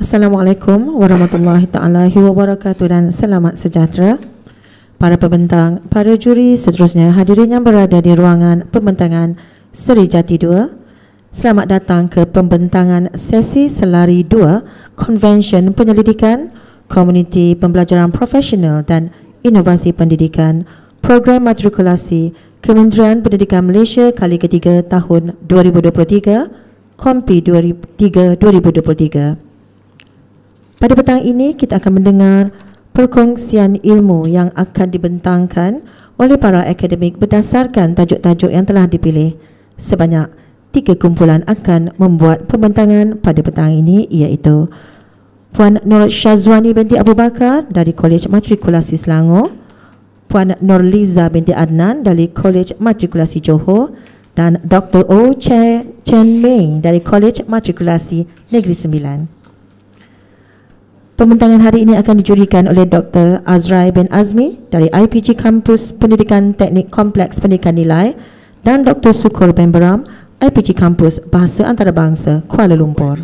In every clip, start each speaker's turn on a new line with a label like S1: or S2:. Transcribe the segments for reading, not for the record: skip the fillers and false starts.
S1: Assalamualaikum warahmatullahi taala wabarakatuh dan selamat sejahtera. Para pembentang, para juri seterusnya, hadirin yang berada di ruangan pembentangan Seri Jati 2, selamat datang ke pembentangan sesi Selari 2 Konvensyen Penyelidikan Komuniti Pembelajaran Profesional dan Inovasi Pendidikan Program Matrikulasi Kementerian Pendidikan Malaysia kali ketiga tahun 2023, KOMPI 2023. Pada petang ini kita akan mendengar perkongsian ilmu yang akan dibentangkan oleh para akademik berdasarkan tajuk-tajuk yang telah dipilih. Sebanyak 3 kumpulan akan membuat pembentangan pada petang ini, iaitu Puan Nur Syazwani binti Abu Bakar dari Kolej Matrikulasi Selangor, Puan Nurliza binti Adnan dari Kolej Matrikulasi Johor dan Dr. O. Chen Ming dari Kolej Matrikulasi Negeri Sembilan. Pembentangan hari ini akan dijurikan oleh Dr. Azrai bin Azmi dari IPG Kampus Pendidikan Teknik Kompleks Pendidikan Nilai dan Dr. Sukur bin Beram, IPG Kampus Bahasa Antarabangsa Kuala Lumpur.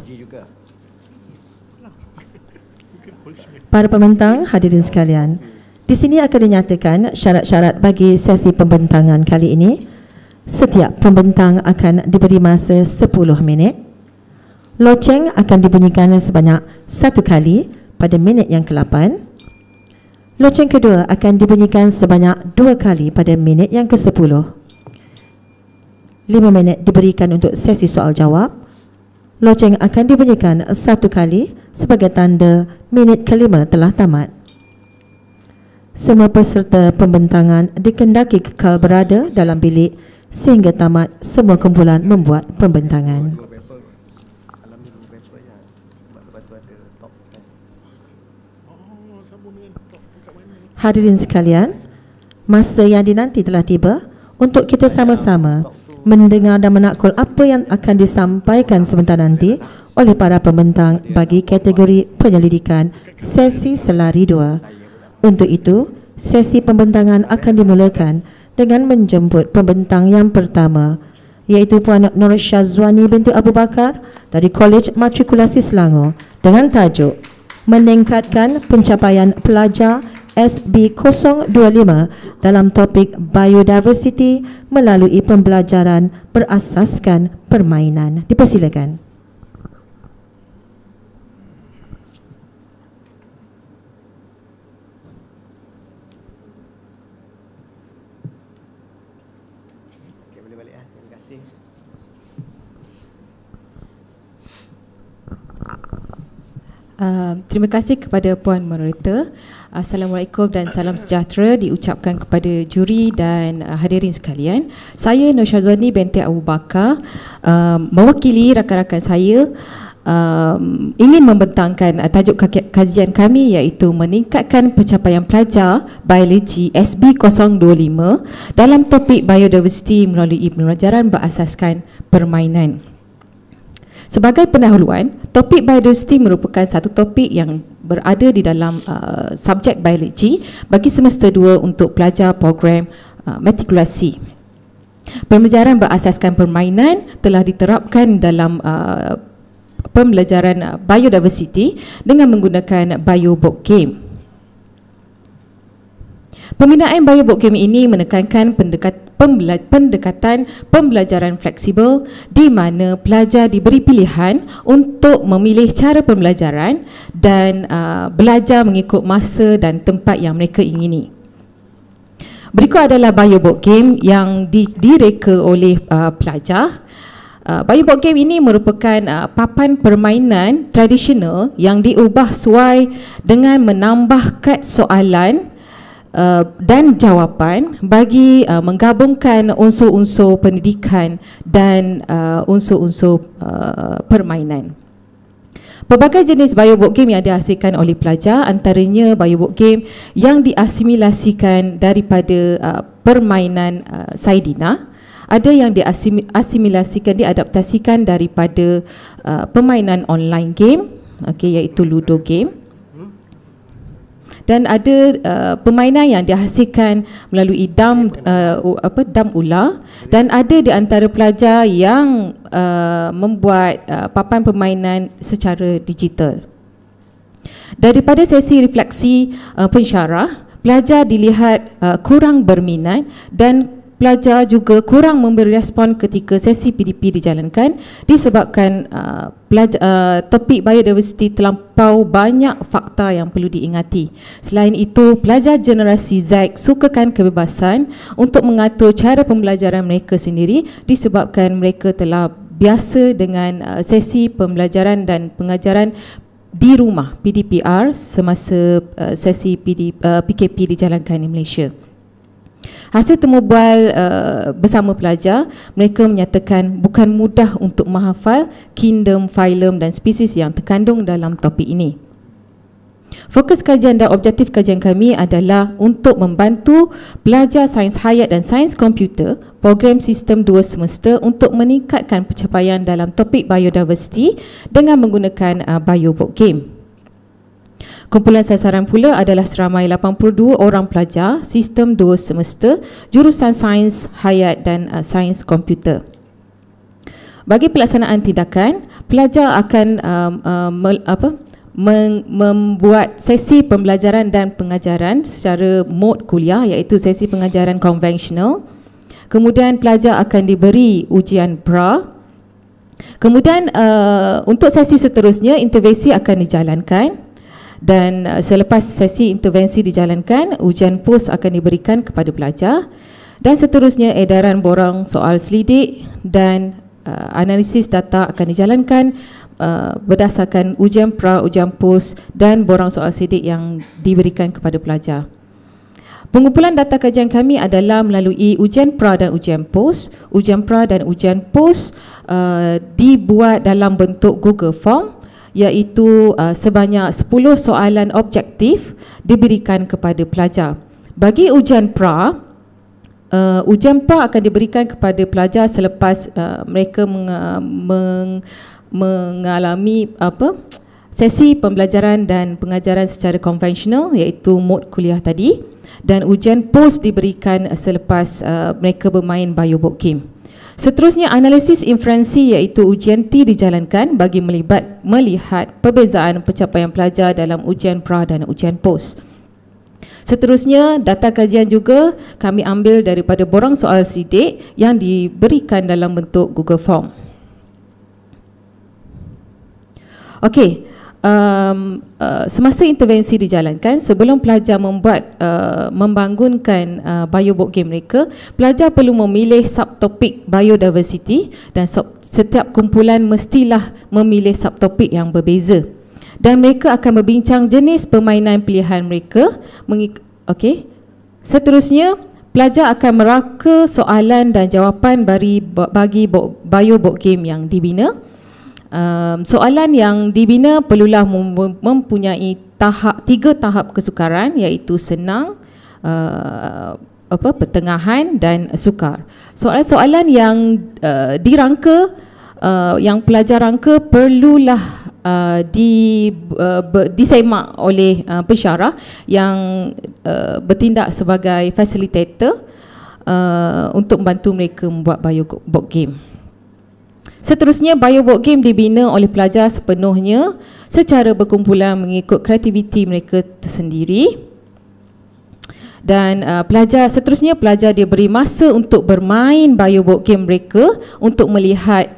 S1: Para pembentang, hadirin sekalian, di sini akan dinyatakan syarat-syarat bagi sesi pembentangan kali ini. Setiap pembentang akan diberi masa 10 minit. Loceng akan dibunyikan sebanyak 1 kali pada minit yang ke-8. Loceng kedua akan dibunyikan sebanyak 2 kali pada minit yang ke-10. 5 minit diberikan untuk sesi soal jawab. Loceng akan dibunyikan 1 kali sebagai tanda minit ke-5 telah tamat. Semua peserta pembentangan dikendaki kekal berada dalam bilik sehingga tamat semua kumpulan membuat pembentangan. Hadirin sekalian, masa yang dinanti telah tiba untuk kita sama-sama mendengar dan menakul apa yang akan disampaikan sebentar nanti oleh para pembentang bagi kategori penyelidikan sesi Selari 2. Untuk itu, sesi pembentangan akan dimulakan dengan menjemput pembentang yang pertama, iaitu Puan Nur Syazwani binti Abu Bakar dari Kolej Matrikulasi Selangor dengan tajuk Meningkatkan Pencapaian Pelajar SB025 dalam topik biodiversity melalui pembelajaran berasaskan permainan. Dipersilakan.
S2: Terima kasih. Terima kasih kepada Puan Moderator. Assalamualaikum dan salam sejahtera diucapkan kepada juri dan hadirin sekalian. Saya Nur Syazwani binti Abu Bakar, mewakili rakan-rakan saya ingin membentangkan tajuk kajian kami, iaitu meningkatkan pencapaian pelajar biologi SB025 dalam topik biodiversity melalui pembelajaran berasaskan permainan. Sebagai pendahuluan, topik biodiversity merupakan satu topik yang berada di dalam subjek biologi bagi semester 2 untuk pelajar program matrikulasi. Pembelajaran berasaskan permainan telah diterapkan dalam pembelajaran biodiversity dengan menggunakan bioboard game. Pembinaan bioboard game ini menekankan pendekatan pembelajaran fleksibel di mana pelajar diberi pilihan untuk memilih cara pembelajaran dan belajar mengikut masa dan tempat yang mereka ingini. Berikut adalah bioboard game yang direka oleh pelajar. Bioboard game ini merupakan papan permainan tradisional yang diubah sesuai dengan menambah kad soalan dan jawapan bagi menggabungkan unsur-unsur pendidikan dan unsur-unsur permainan. Pelbagai jenis bioboard game yang dihasilkan oleh pelajar, antaranya bioboard game yang diasimilasikan daripada permainan Saidina, ada yang diadaptasikan daripada permainan online game, iaitu Ludo game. Dan ada permainan yang dihasilkan melalui dam ular, dan ada di antara pelajar yang membuat papan permainan secara digital. Daripada sesi refleksi pensyarah, pelajar dilihat kurang berminat dan pelajar juga kurang memberi respon ketika sesi PDP dijalankan disebabkan topik biodiversity terlampau banyak fakta yang perlu diingati. Selain itu, pelajar generasi Z sukakan kebebasan untuk mengatur cara pembelajaran mereka sendiri disebabkan mereka telah biasa dengan sesi pembelajaran dan pengajaran di rumah PDPR semasa sesi PKP dijalankan di Malaysia. Hasil temu bual bersama pelajar, mereka menyatakan bukan mudah untuk menghafal kingdom, phylum dan spesies yang terkandung dalam topik ini. Fokus kajian dan objektif kajian kami adalah untuk membantu pelajar sains hayat dan sains komputer program sistem 2 semester untuk meningkatkan pencapaian dalam topik biodiversity dengan menggunakan BioBoard Game. Kumpulan sasaran pula adalah seramai 82 orang pelajar sistem 2 semester jurusan sains hayat dan sains komputer. Bagi pelaksanaan tindakan, pelajar akan membuat sesi pembelajaran dan pengajaran secara mod kuliah, iaitu sesi pengajaran konvensional. Kemudian pelajar akan diberi ujian pra. Kemudian untuk sesi seterusnya intervensi akan dijalankan. Dan selepas sesi intervensi dijalankan, ujian pos akan diberikan kepada pelajar dan seterusnya edaran borang soal selidik dan analisis data akan dijalankan berdasarkan ujian pra, ujian pos dan borang soal selidik yang diberikan kepada pelajar. Pengumpulan data kajian kami adalah melalui ujian pra dan ujian pos. Ujian pra dan ujian pos dibuat dalam bentuk Google Form, iaitu sebanyak 10 soalan objektif diberikan kepada pelajar. Bagi ujian pra akan diberikan kepada pelajar selepas mereka mengalami sesi pembelajaran dan pengajaran secara konvensional, iaitu mod kuliah tadi, dan ujian pos diberikan selepas mereka bermain BioBoard Game. Seterusnya, analisis inferensi iaitu ujian T dijalankan bagi melihat perbezaan pencapaian pelajar dalam ujian pra dan ujian pos. Seterusnya, data kajian juga kami ambil daripada borang soal selidik yang diberikan dalam bentuk Google Form. Okey, semasa intervensi dijalankan, sebelum pelajar membangunkan BioBoard Game mereka, pelajar perlu memilih subtopik biodiversity dan setiap kumpulan mestilah memilih subtopik yang berbeza. Dan mereka akan berbincang jenis permainan pilihan mereka. Okey. Seterusnya, pelajar akan meraka soalan dan jawapan bagi BioBoard Game yang dibina. Soalan yang dibina perlulah mempunyai 3 tahap kesukaran, iaitu senang, pertengahan dan sukar. Soalan-soalan yang dirangka, yang pelajar rangka perlulah disemak oleh pensyarah yang bertindak sebagai facilitator untuk membantu mereka membuat BioBoard Game. Seterusnya, BioBoard Game dibina oleh pelajar sepenuhnya secara berkumpulan mengikut kreativiti mereka tersendiri. Dan seterusnya pelajar diberi masa untuk bermain BioBoard Game mereka untuk melihat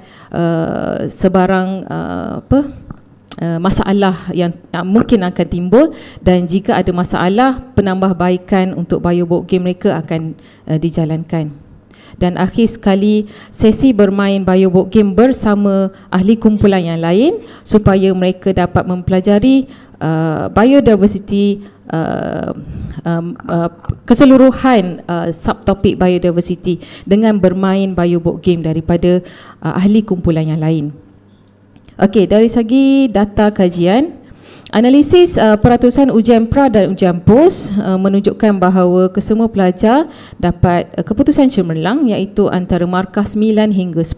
S2: sebarang masalah yang mungkin akan timbul, dan jika ada masalah, penambahbaikan untuk BioBoard Game mereka akan dijalankan. Dan akhir sekali, sesi bermain BioBoard Game bersama ahli kumpulan yang lain supaya mereka dapat mempelajari biodiversity, keseluruhan subtopik biodiversity dengan bermain BioBoard Game daripada ahli kumpulan yang lain. Okey, dari segi data kajian, analisis peratusan ujian pra dan ujian pos menunjukkan bahawa kesemua pelajar dapat keputusan cemerlang, iaitu antara markah 9 hingga 10.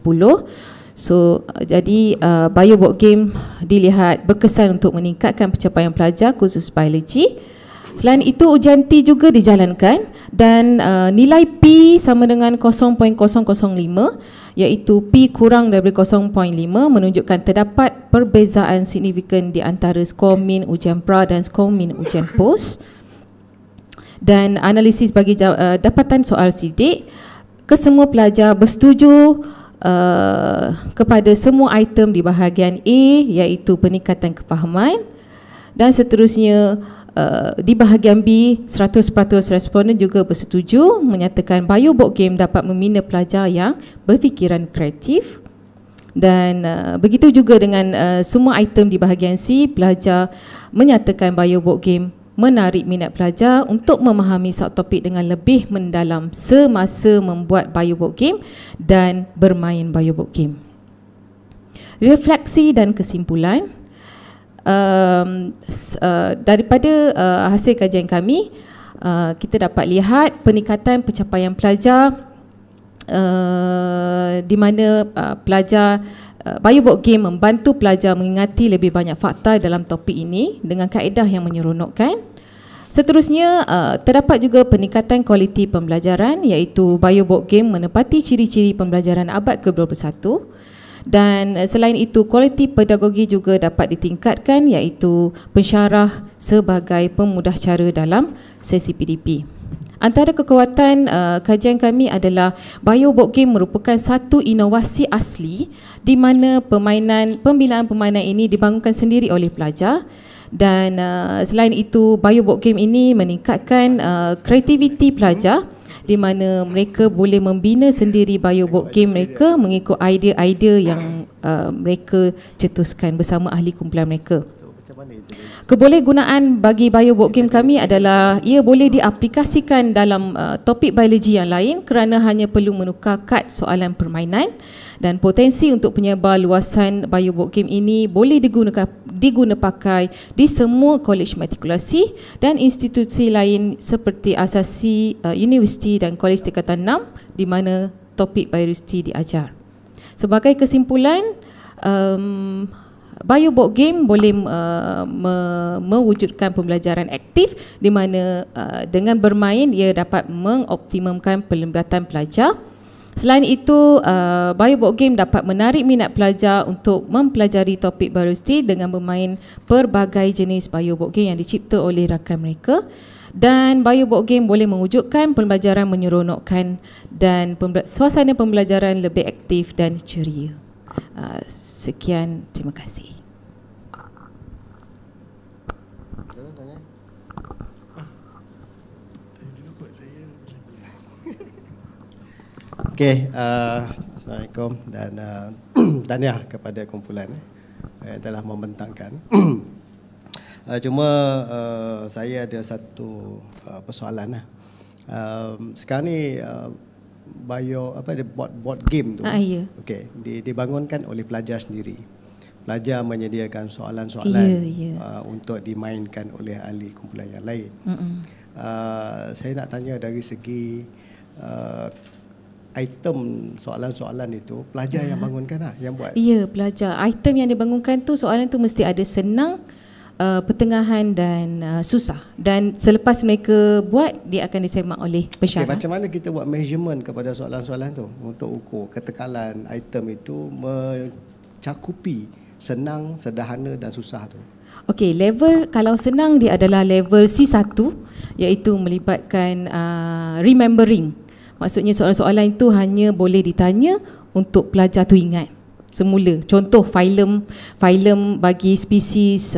S2: So, jadi BioBoard Game dilihat berkesan untuk meningkatkan pencapaian pelajar khusus biologi. Selain itu, ujian T juga dijalankan dan nilai P sama dengan 0.005, iaitu P kurang daripada 0.5 menunjukkan terdapat perbezaan signifikan di antara skor min ujian pra dan skor min ujian pos. Dan analisis bagi dapatan soal sidik, kesemua pelajar bersetuju kepada semua item di bahagian A iaitu peningkatan kefahaman, dan seterusnya di bahagian B 100% responden juga bersetuju menyatakan bio board game dapat membina pelajar yang berfikiran kreatif. Dan begitu juga dengan semua item di bahagian C, pelajar menyatakan bio board game menarik minat pelajar untuk memahami subtopik dengan lebih mendalam semasa membuat bio board game dan bermain bio board game. Refleksi dan kesimpulan. Daripada hasil kajian kami, kita dapat lihat peningkatan pencapaian pelajar di mana pelajar bio board game membantu pelajar mengingati lebih banyak fakta dalam topik ini dengan kaedah yang menyeronokkan. Seterusnya, terdapat juga peningkatan kualiti pembelajaran iaitu bio board game menepati ciri-ciri pembelajaran abad ke-21. Dan selain itu, kualiti pedagogi juga dapat ditingkatkan iaitu pensyarah sebagai pemudah cara dalam sesi PDP. Antara kekuatan kajian kami adalah bio board game merupakan satu inovasi asli di mana pembinaan permainan ini dibangunkan sendiri oleh pelajar. Dan selain itu, bio board game ini meningkatkan kreativiti pelajar di mana mereka boleh membina sendiri bio board game mereka mengikut idea-idea yang mereka cetuskan bersama ahli kumpulan mereka. Kebolehgunaan bagi bio board game kami adalah ia boleh diaplikasikan dalam topik biologi yang lain kerana hanya perlu menukar kad soalan permainan, dan potensi untuk penyebar luasan bio board game ini boleh diguna pakai di semua kolej matrikulasi dan institusi lain seperti asasi, universiti dan kolej tingkatan 6 di mana topik biologi diajar. Sebagai kesimpulan, bio board game boleh mewujudkan pembelajaran aktif di mana dengan bermain ia dapat mengoptimumkan pelibatan pelajar. Selain itu, bio board game dapat menarik minat pelajar untuk mempelajari topik biologi dengan bermain pelbagai jenis bio board game yang dicipta oleh rakan mereka. Dan bio board game boleh mewujudkan pembelajaran menyeronokkan dan suasana pembelajaran lebih aktif dan ceria. Sekian, terima kasih.
S3: Okey, Assalamualaikum dan tahniah kepada kumpulan telah membentangkan. Cuma saya ada satu persoalan lah. Sekarang ni board game tu.
S2: Ya.
S3: Okey, dibangunkan oleh pelajar sendiri. Pelajar menyediakan soalan-soalan untuk dimainkan oleh ahli kumpulan yang lain. Saya nak tanya dari segi item soalan-soalan itu pelajar yang bangunkan lah, yang buat.
S2: Ya, pelajar. Item yang dibangunkan tu, soalan tu mesti ada senang, pertengahan dan susah. Dan selepas mereka buat, dia akan disemak oleh pensyarah.
S3: Macam mana kita buat measurement kepada soalan-soalan tu untuk ukur ketekalan item itu mencakupi senang, sederhana dan susah tu?
S2: Okey, level kalau senang dia adalah level C1 iaitu melibatkan remembering. Maksudnya soalan-soalan itu hanya boleh ditanya untuk pelajar tu ingat semula. Contoh filem bagi spesies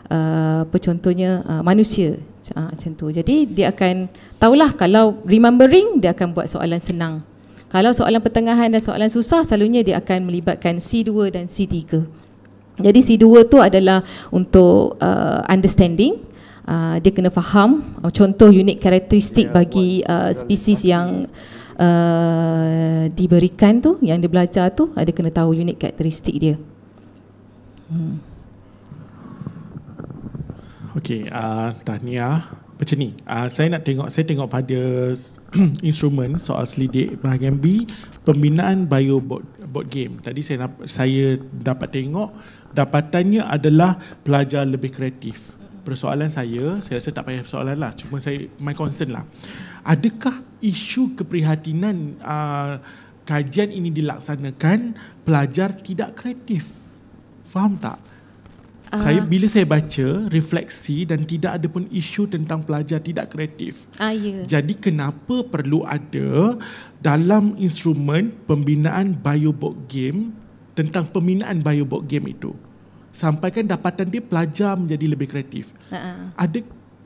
S2: apa contohnya manusia macam tu. Jadi dia akan tahulah kalau remembering dia akan buat soalan senang. Kalau soalan pertengahan dan soalan susah selalunya dia akan melibatkan C2 dan C3. Jadi C2 tu adalah untuk understanding. Dia kena faham contoh unik karakteristik bagi spesies yang diberikan tu, yang dia belajar tu, dia kena tahu unik karakteristik dia.
S4: Okey, tahniah. Macam ni, saya tengok pada instrumen soal selidik bahagian B, pembinaan bio board game. Tadi saya dapat tengok dapatannya adalah pelajar lebih kreatif. Persoalan saya rasa tak payah persoalan lah, cuma my concern lah. Adakah isu keprihatinan kajian ini dilaksanakan, pelajar tidak kreatif. Faham tak? Bila saya baca refleksi dan tidak ada pun isu tentang pelajar tidak kreatif. Jadi kenapa perlu ada dalam instrumen pembinaan bioboard game tentang pembinaan bioboard game itu? Sampaikan dapatan dia pelajar menjadi lebih kreatif.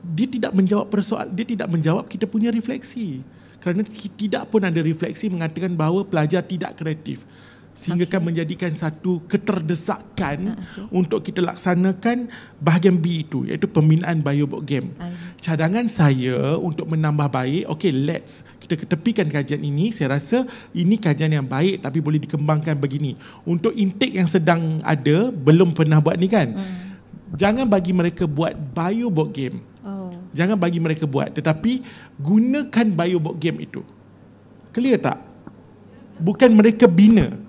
S4: Dia tidak menjawab persoalan, dia tidak menjawab kita punya refleksi. Kerana tidak pun ada refleksi mengatakan bahawa pelajar tidak kreatif. Sehingga kan menjadikan satu keterdesakan untuk kita laksanakan bahagian B itu, iaitu pembinaan bioboard game. Cadangan saya untuk menambah baik, kita ketepikan kajian ini. Saya rasa ini kajian yang baik tapi boleh dikembangkan begini. Untuk intake yang sedang ada, belum pernah buat ni kan. Jangan bagi mereka buat bioboard game. Jangan bagi mereka buat, tetapi gunakan bioboard game itu. Clear tak? Bukan mereka bina.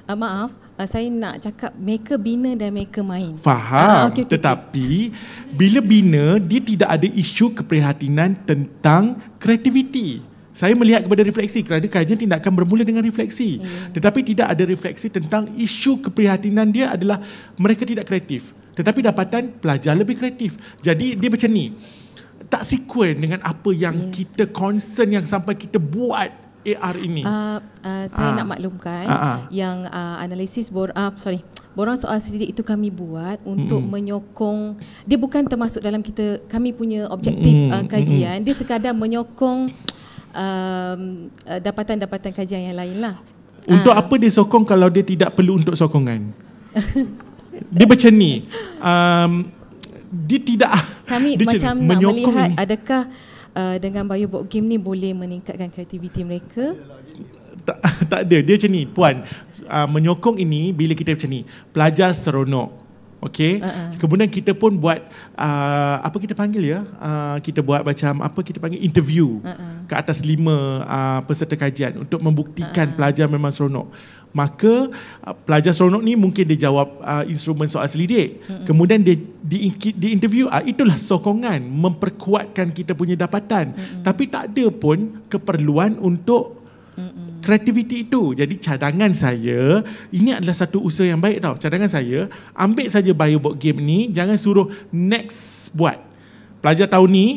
S2: Maaf, saya nak cakap mereka bina dan mereka main.
S4: Faham, tetapi bila bina, dia tidak ada isu keprihatinan tentang kreativiti. Saya melihat kepada refleksi kerana kajian tidak akan bermula dengan refleksi. Tetapi tidak ada refleksi tentang isu keprihatinan dia adalah mereka tidak kreatif. Tetapi dapatan pelajar lebih kreatif. Jadi dia macam ni. Tak sequent dengan apa yang kita concern yang sampai kita buat AR ini.
S2: Saya nak maklumkan yang analisis borang soal selidik itu kami buat untuk menyokong, dia bukan termasuk dalam kami punya objektif kajian, dia sekadar menyokong dapatan-dapatan kajian yang lain lah.
S4: Untuk apa dia sokong kalau dia tidak perlu untuk sokongan? Dia macam ni. Dia tidak,
S2: kami
S4: dia
S2: macam nak melihat adakah dengan bioboard game ni boleh meningkatkan kreativiti mereka?
S4: Tak ada. Dia macam ni, Puan. Menyokong ini bila kita macam ni, pelajar seronok. Okey. Kemudian kita pun buat apa kita panggil ya? Kita buat macam apa kita panggil interview ke atas 5 peserta kajian untuk membuktikan pelajar memang seronok. Maka pelajar seronok ni mungkin dia jawab instrumen soal selidik. Kemudian dia di interview, itulah sokongan memperkuatkan kita punya dapatan. Tapi tak ada pun keperluan untuk kreativiti itu. Jadi cadangan saya, ini adalah satu usaha yang baik tau. Cadangan saya, ambil saja bioboard game ni, jangan suruh next buat. Pelajar tahun ni,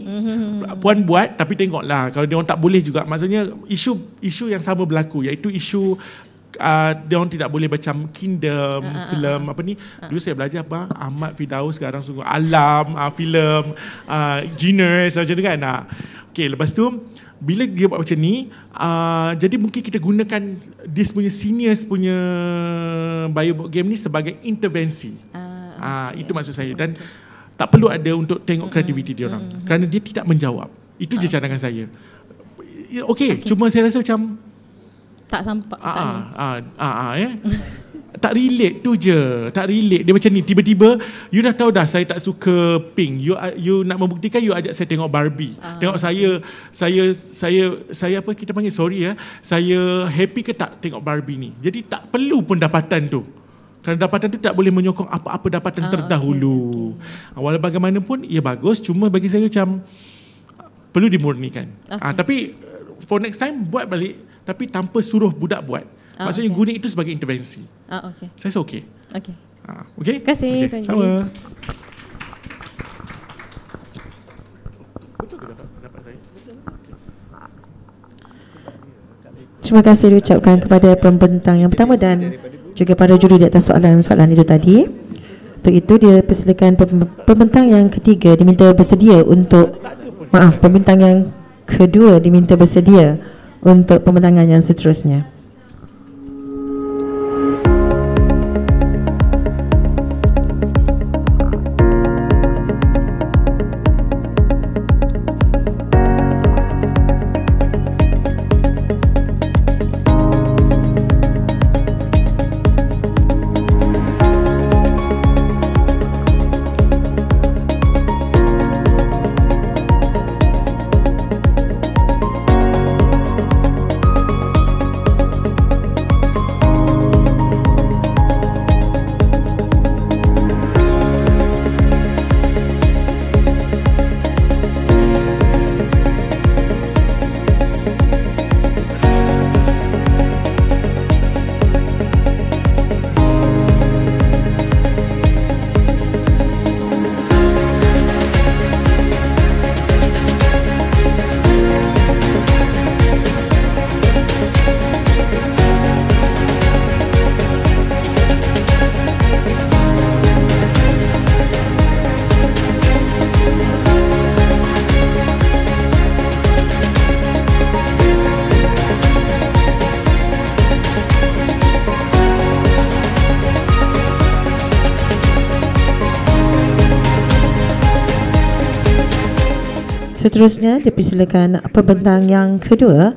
S4: Puan buat, tapi tengoklah kalau dia orang tak boleh juga. Maksudnya isu yang sama berlaku, iaitu isu dia orang tidak boleh macam Kingdom, filem apa ni. Dulu saya belajar apa, Ahmad Firdaus, sekarang sungguh Alam, filem Genius macam tu kan. Okey, lepas tu bila dia buat macam ni, jadi mungkin kita gunakan this punya seniors punya bioboard game ni sebagai intervensi. Itu maksud saya. Dan tak perlu ada untuk tengok kreativiti dia orang, kerana dia tidak menjawab. Itu je cadangan saya. Okey, cuma saya rasa macam
S2: tak sampai.
S4: Tak relate tu je. Tak relate. Dia macam ni, tiba-tiba you dah tahu dah saya tak suka pink. You nak membuktikan, you ajak saya tengok Barbie. Tengok saya apa kita panggil, sorry ya, saya happy ke tak tengok Barbie ni. Jadi tak perlu pun dapatan tu. Kerana dapatan tu tak boleh menyokong apa-apa dapatan terdahulu. Walau bagaimanapun ia bagus, cuma bagi saya macam perlu dimurnikan. Tapi for next time buat balik, tapi tanpa suruh budak buat. Maksudnya guna itu sebagai intervensi. Saya rasa okey. Okey?
S2: Terima kasih, Tuan Juri.
S4: Sama.
S1: Terima kasih diucapkan kepada pembentang yang pertama dan juga para juri di atas soalan-soalan itu tadi. Untuk itu dia persilakan pembentang yang ketiga diminta bersedia untuk pembentang yang kedua diminta bersedia untuk pembentangan yang seterusnya. Seterusnya dipersilakan pembentang yang kedua,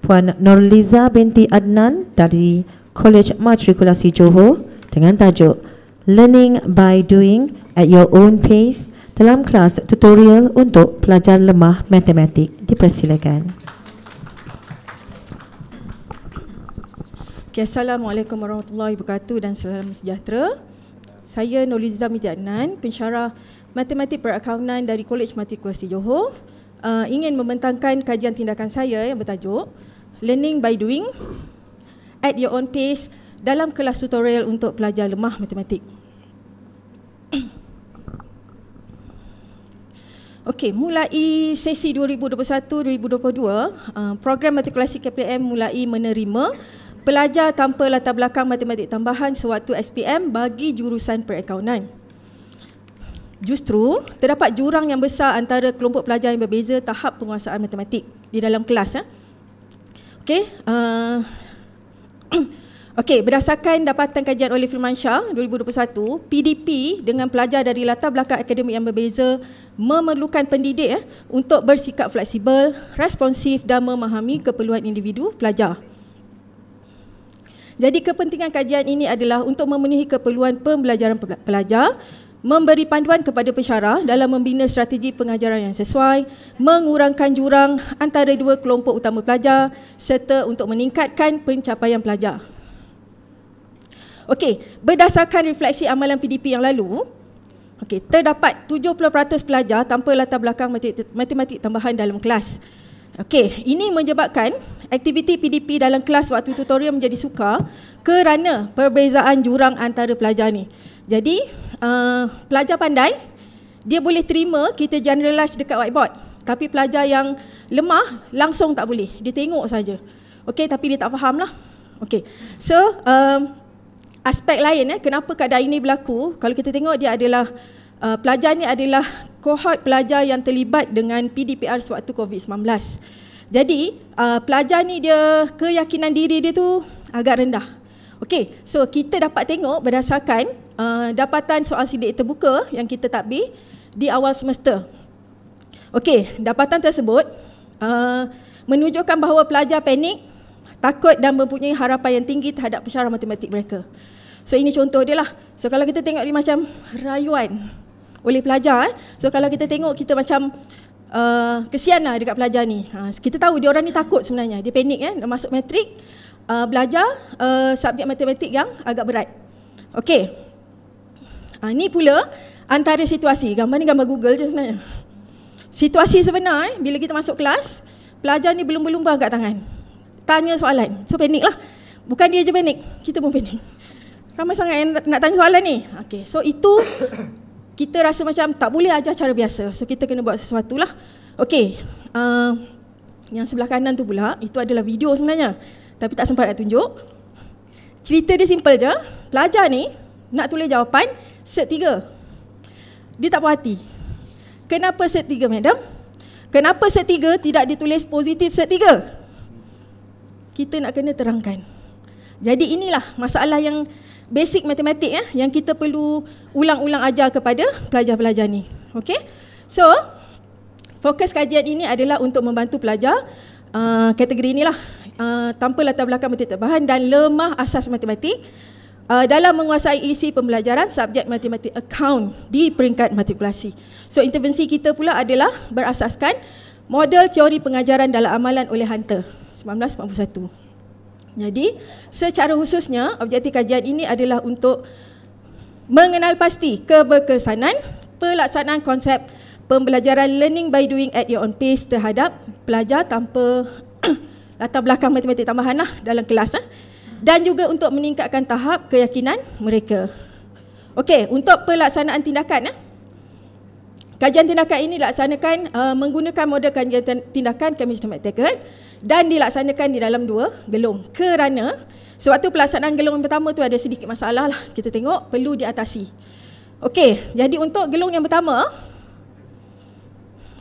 S1: Puan Nurliza binti Adnan dari Kolej Matrikulasi Johor dengan tajuk Learning by Doing at Your Own Pace dalam kelas tutorial untuk pelajar lemah matematik. Dipersilakan.
S5: Okay, Assalamualaikum warahmatullahi wabarakatuh dan salam sejahtera. Saya Nurliza binti Adnan, pensyarah Matematik Perakaunan dari Kolej Matrikulasi Johor, ingin membentangkan kajian tindakan saya yang bertajuk Learning by Doing at Your Own Pace dalam kelas tutorial untuk pelajar lemah matematik. Okey, mulai sesi 2021-2022, program matrikulasi KPM mulai menerima pelajar tanpa latar belakang matematik tambahan sewaktu SPM bagi jurusan perakaunan. Justru, terdapat jurang yang besar antara kelompok pelajar yang berbeza tahap penguasaan matematik di dalam kelas. Okey, berdasarkan dapatan kajian oleh Firmansyah 2021, PDP dengan pelajar dari latar belakang akademik yang berbeza memerlukan pendidik untuk bersikap fleksibel, responsif dan memahami keperluan individu pelajar. Jadi kepentingan kajian ini adalah untuk memenuhi keperluan pembelajaran pelajar, memberi panduan kepada pensyarah dalam membina strategi pengajaran yang sesuai, mengurangkan jurang antara dua kelompok utama pelajar serta untuk meningkatkan pencapaian pelajar. Okey, berdasarkan refleksi amalan PDP yang lalu, terdapat 70% pelajar tanpa latar belakang matematik tambahan dalam kelas. Okey, ini menyebabkan aktiviti PDP dalam kelas waktu tutorial menjadi sukar kerana perbezaan jurang antara pelajar ni. Jadi, pelajar pandai, dia boleh terima kita generalize dekat whiteboard. Tapi pelajar yang lemah, langsung tak boleh. Dia tengok saja. Okey, tapi dia tak faham lah. Okey, so aspek lain kenapa keadaan ini berlaku, kalau kita tengok dia adalah pelajar ni adalah kohort pelajar yang terlibat dengan PDPR sewaktu COVID-19. Jadi pelajar ni dia keyakinan diri dia tu agak rendah. Okey, so kita dapat tengok berdasarkan dapatan soal sidik terbuka yang kita tadbir di awal semester. Okey, dapatan tersebut menunjukkan bahawa pelajar panik, takut dan mempunyai harapan yang tinggi terhadap pensyarah matematik mereka. So ini contoh dia lah. So kalau kita tengok dia macam rayuan oleh pelajar. So kalau kita tengok kita macam kesian lah dekat pelajar ni. Kita tahu dia orang ni takut sebenarnya. Dia panik nak masuk matrik, belajar subjek matematik yang agak berat. Okey. Ni pula antara situasi. Gambar ni gambar Google je sebenarnya. Situasi sebenar bila kita masuk kelas, pelajar ni belum angkat tangan. Tanya soalan. So panik lah. Bukan dia je panik, kita pun panik. Ramai sangat yang nak tanya soalan ni. Okay, so itu kita rasa macam tak boleh ajar cara biasa. So kita kena buat sesuatu lah. Okay, yang sebelah kanan tu pula, itu adalah video sebenarnya. Tapi tak sempat nak tunjuk. Cerita dia simple je. Pelajar ni nak tulis jawapan set 3. Dia tak puas hati. Kenapa set 3, madam? Kenapa set 3 tidak ditulis positif set 3? Kita nak kena terangkan. Jadi inilah masalah yang basic matematik yang kita perlu ulang-ulang ajar kepada pelajar-pelajar ni. Okey? So, fokus kajian ini adalah untuk membantu pelajar kategori inilah tanpa latar belakang matematik tambahan dan lemah asas matematik dalam menguasai isi pembelajaran subjek matematik account di peringkat matrikulasi. So, intervensi kita pula adalah berasaskan model teori pengajaran dalam amalan oleh Hunter 1941. Jadi, secara khususnya, objektif kajian ini adalah untuk mengenal pasti keberkesanan pelaksanaan konsep pembelajaran learning by doing at your own pace terhadap pelajar tanpa latar belakang matematik tambahan dalam kelas dan juga untuk meningkatkan tahap keyakinan mereka. Okey, untuk pelaksanaan tindakan kajian tindakan ini dilaksanakan menggunakan model kajian tindakan Chemistry Method dan dilaksanakan di dalam 2 gelung kerana sewaktu pelaksanaan gelung yang pertama tu ada sedikit masalah lah, kita tengok perlu diatasi. Okey, jadi untuk gelung yang pertama,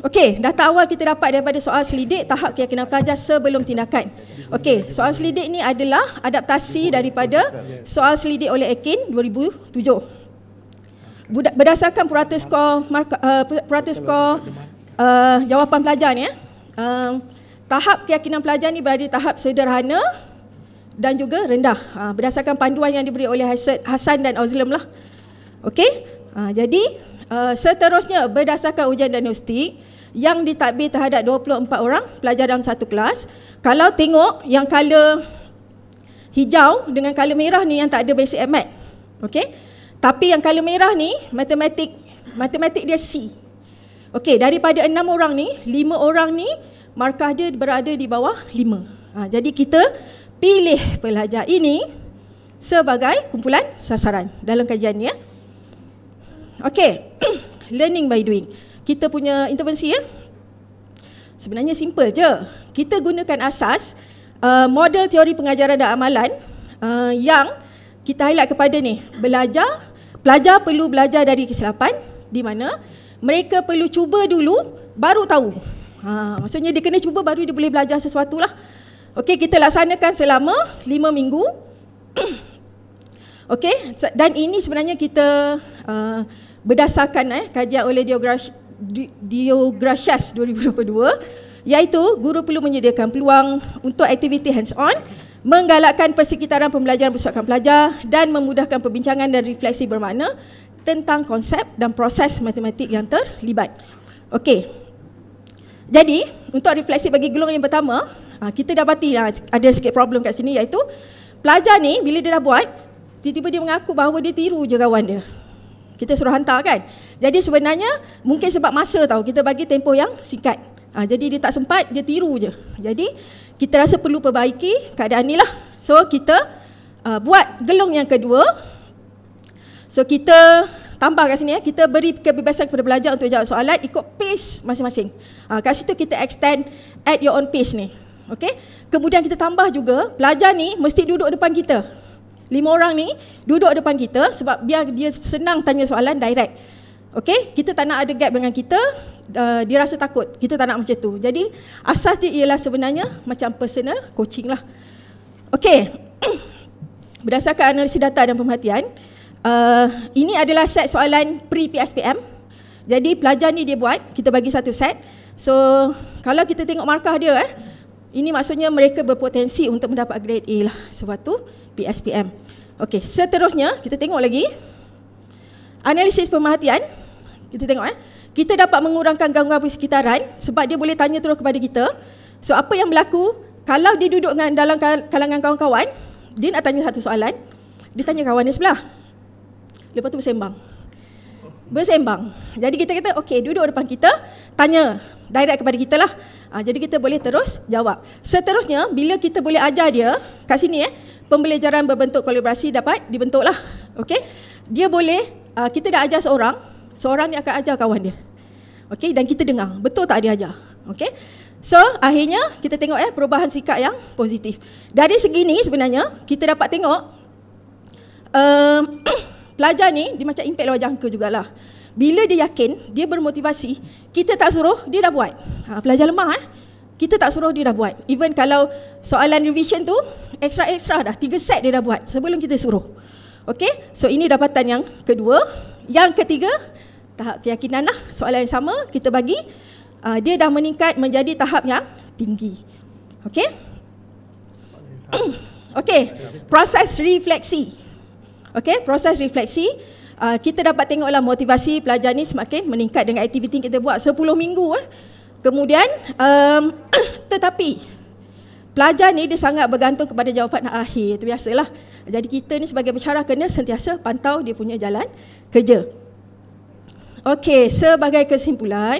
S5: okey, data awal kita dapat daripada soal selidik tahap keyakinan pelajar sebelum tindakan. Okey, soal selidik ni adalah adaptasi daripada soal selidik oleh Akin 2007. Berdasarkan purata skor jawapan pelajar ni. Tahap keyakinan pelajar ni berada di tahap sederhana dan juga rendah. Berdasarkan panduan yang diberi oleh Hassan dan Ozlem lah. Okey. Jadi seterusnya berdasarkan ujian diagnostik yang ditadbir terhadap 24 orang pelajar dalam satu kelas. Kalau tengok yang color hijau dengan color merah ni yang tak ada basic and math. Okey. Tapi yang color merah ni matematik dia C. Okey, daripada 6 orang ni, 5 orang ni markah dia berada di bawah 5. Jadi kita pilih pelajar ini sebagai kumpulan sasaran dalam kajian ni. Okey. Learning by doing. Kita punya intervensi sebenarnya simple je. Kita gunakan asas model teori pengajaran dan amalan yang kita highlight kepada ni. Pelajar perlu belajar dari kesilapan, di mana mereka perlu cuba dulu baru tahu. Maksudnya dia kena cuba baru dia boleh belajar sesuatu lah. Okey, kita laksanakan selama 5 minggu. Okey, dan ini sebenarnya kita berdasarkan kajian oleh Diogracias 2022, iaitu guru perlu menyediakan peluang untuk aktiviti hands-on, menggalakkan persekitaran pembelajaran bersama pelajar dan memudahkan perbincangan dan refleksi bermakna tentang konsep dan proses matematik yang terlibat. Okey. Jadi, untuk refleksi bagi golongan yang pertama, kita dapati ada sikit problem kat sini, iaitu pelajar ni bila dia dah buat, tiba-tiba dia mengaku bahawa dia tiru je kawan dia. Kita suruh hantar kan. Jadi sebenarnya mungkin sebab masa tahu, kita bagi tempoh yang singkat. Jadi dia tak sempat, dia tiru je. Jadi kita rasa perlu perbaiki keadaan ni lah. So kita buat gelung yang kedua. So kita tambah kat sini kita beri kebebasan kepada pelajar untuk jawab soalan ikut pace masing-masing. Kat situ kita extend at your own pace ni. Okey. Kemudian kita tambah juga pelajar ni mesti duduk depan kita. 5 orang ni duduk depan kita sebab biar dia senang tanya soalan direct. Okey, kita tak nak ada gap dengan kita, dia rasa takut. Kita tak nak macam tu. Jadi asas dia ialah sebenarnya macam personal coaching lah. Okey. Berdasarkan analisis data dan pemerhatian, ini adalah set soalan pre-PSPM. Jadi pelajar ni dia buat, kita bagi satu set. So kalau kita tengok markah dia, ini maksudnya mereka berpotensi untuk mendapat grade A lah sewaktu PSPM. Okey, seterusnya kita tengok lagi analisis pemerhatian. Kita tengok kita dapat mengurangkan gangguan persekitaran sebab dia boleh tanya terus kepada kita. So apa yang berlaku kalau dia duduk dalam kalangan kawan-kawan, dia nak tanya satu soalan, dia tanya kawan dia sebelah. Lepas tu bersembang. Jadi kita kata okey, duduk depan kita, tanya direct kepada kita lah. Jadi kita boleh terus jawab. Seterusnya bila kita boleh ajar dia kat sini pembelajaran berbentuk kolaborasi dapat dibentuk lah. Okey. Dia boleh kita dah ajar seorang ni akan ajar kawan dia. Okey, dan kita dengar betul tak dia ajar. Okey. So akhirnya kita tengok perubahan sikap yang positif. Dari segi ni sebenarnya kita dapat tengok pelajar ni dia macam impact luar jangka jugalah. Bila dia yakin, dia bermotivasi, kita tak suruh, dia dah buat. Pelajar lemah kita tak suruh, dia dah buat. Even kalau soalan revision tu extra dah 3 set dia dah buat sebelum kita suruh. Okey, so ini dapatan yang kedua. Yang ketiga, tahap keyakinan lah, soalan yang sama kita bagi, dia dah meningkat menjadi tahap yang tinggi. Okey. Okey, proses refleksi. Okey, proses refleksi. Kita dapat tengoklah motivasi pelajar ni semakin meningkat dengan aktiviti yang kita buat 10 minggu. Kemudian, tetapi pelajar ni dia sangat bergantung kepada jawapan akhir. Itu biasalah. Jadi kita ni sebagai pensyarah kena sentiasa pantau dia punya jalan kerja. Okey, sebagai kesimpulan,